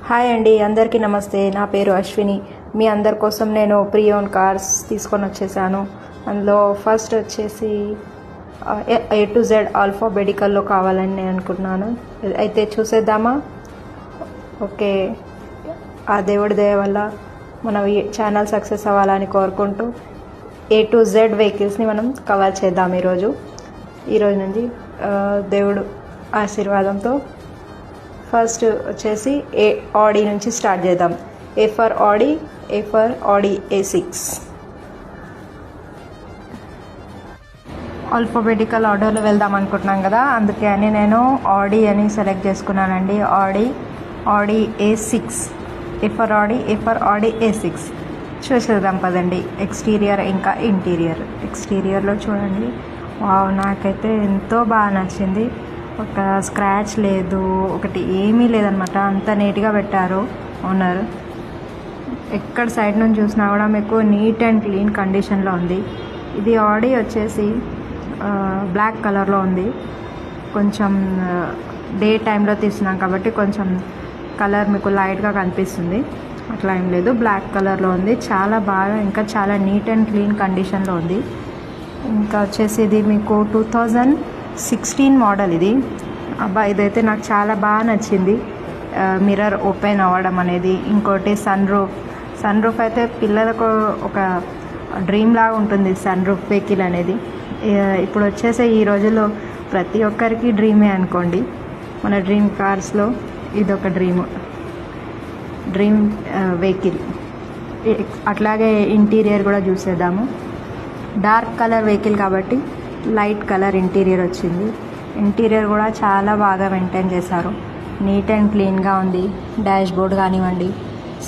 Hi అండి, అందరికీ నమస్తే. నా పేరు అశ్విని. మీ అందరి కోసం నేను ప్రీ ఓన్ కార్స్ తీసుకొని వచ్చేసాను. అందులో ఫస్ట్ వచ్చేసి A to Z ఆల్ఫాబెటికల్లో కావాలని నేను అనుకుంటున్నాను. అయితే చూసేద్దామా? ఓకే, ఆ దేవుడి దయ వల్ల మన ఛానల్ సక్సెస్ అవ్వాలని కోరుకుంటూ A to Z వెహికల్స్ని మనం కవర్ చేద్దాం ఈరోజు నుంచి దేవుడు ఆశీర్వాదంతో. ఫస్ట్ వచ్చేసి ఆడి నుంచి స్టార్ట్ చేద్దాం. A for Audi A6. Alphabetical ఆర్డర్లో వెళ్దాం అనుకుంటున్నాం కదా, అందుకే అని నేను ఆడి అని సెలెక్ట్ చేసుకున్నానండి. ఆడి A6. A for Audi A6 చూసేద్దాం పదండి. ఎక్స్టీరియర్ ఇంకా ఇంటీరియర్. ఎక్స్టీరియర్లో చూడండి, వావ్, నాకైతే ఎంతో బాగా నచ్చింది. ఒక స్క్రాచ్ లేదు, ఒకటి ఏమీ లేదనమాట. అంత నీట్గా పెట్టారు ఓనర్. ఎక్కడ సైడ్ నుంచి చూసినా కూడా మీకు నీట్ అండ్ క్లీన్ కండిషన్లో ఉంది. ఇది ఆడి వచ్చేసి బ్లాక్ కలర్లో ఉంది. కొంచెం డే టైంలో తీస్తున్నాం కాబట్టి కొంచెం కలర్ మీకు లైట్గా కనిపిస్తుంది. అట్లా ఏం లేదు, బ్లాక్ కలర్లో ఉంది. చాలా బాగా, ఇంకా చాలా నీట్ అండ్ క్లీన్ కండిషన్లో ఉంది. ఇంకా వచ్చేసి ఇది మీకు 2016 మోడల్. ఇది అబ్బా, ఇదైతే నాకు చాలా బాగా నచ్చింది. మిర్రర్ ఓపెన్ అవ్వడం అనేది. ఇంకోటి సన్ రూఫ్ అయితే పిల్లలకు ఒక డ్రీమ్ లాగా ఉంటుంది సన్ రూఫ్ వెహికల్ అనేది. ఇప్పుడు వచ్చేసి ఈ రోజుల్లో ప్రతి ఒక్కరికి డ్రీమే అనుకోండి. మన డ్రీమ్ కార్స్లో ఇదొక డ్రీమ్ వెహికల్. అట్లాగే ఇంటీరియర్ కూడా చూసేద్దాము. డార్క్ కలర్ వెహికల్ కాబట్టి లైట్ కలర్ ఇంటీరియర్ వచ్చింది. ఇంటీరియర్ కూడా చాలా బాగా మెయింటైన్ చేశారు. నీట్ అండ్ క్లీన్గా ఉంది. డాష్ బోర్డ్ కానివ్వండి,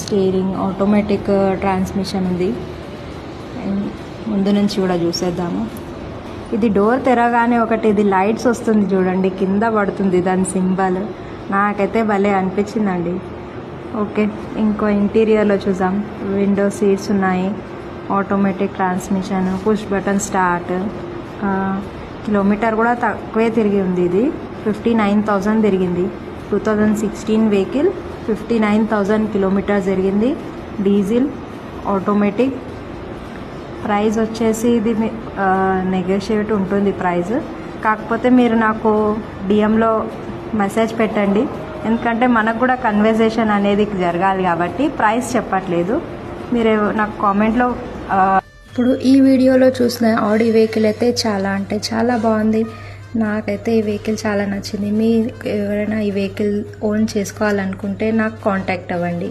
స్టీరింగ్, ఆటోమేటిక్ ట్రాన్స్మిషన్ ఉంది. ముందు నుంచి కూడా చూసేద్దాము. ఇది డోర్ తెరగానే ఒకటి ఇది లైట్స్ వస్తుంది చూడండి, కింద పడుతుంది దాని సింబల్. నాకైతే భలే అనిపించిందండి. ఓకే, ఇంకో ఇంటీరియర్లో చూద్దాం. విండో సీట్స్ ఉన్నాయి, automatic transmission, push button start. Kilometer కూడా తక్కువే తిరిగి ఉంది. ఇది 59,000 తిరిగింది. 2016 వెహికల్ 59,000 కిలోమీటర్స్ తిరిగింది. Diesel, automatic. ప్రైస్ వచ్చేసి ఇది నెగోషియేట్ ఉంటుంది ప్రైస్. కాకపోతే మీరు నాకు డిఎంలో మెసేజ్ పెట్టండి, ఎందుకంటే మనకు కూడా కన్వర్జేషన్ అనేది జరగాలి కాబట్టి ప్రైస్ చెప్పట్లేదు. మీరు నాకు కామెంట్లో. ఇప్పుడు ఈ వీడియోలో చూసిన ఆడి వెహికల్ అయితే చాలా అంటే చాలా బాగుంది. నాకైతే ఈ వెహికల్ చాలా నచ్చింది. మీరు ఎవరైనా ఈ వెహికల్ ఓన్ చేసుకోవాలనుకుంటే నాకు కాంటాక్ట్ అవ్వండి.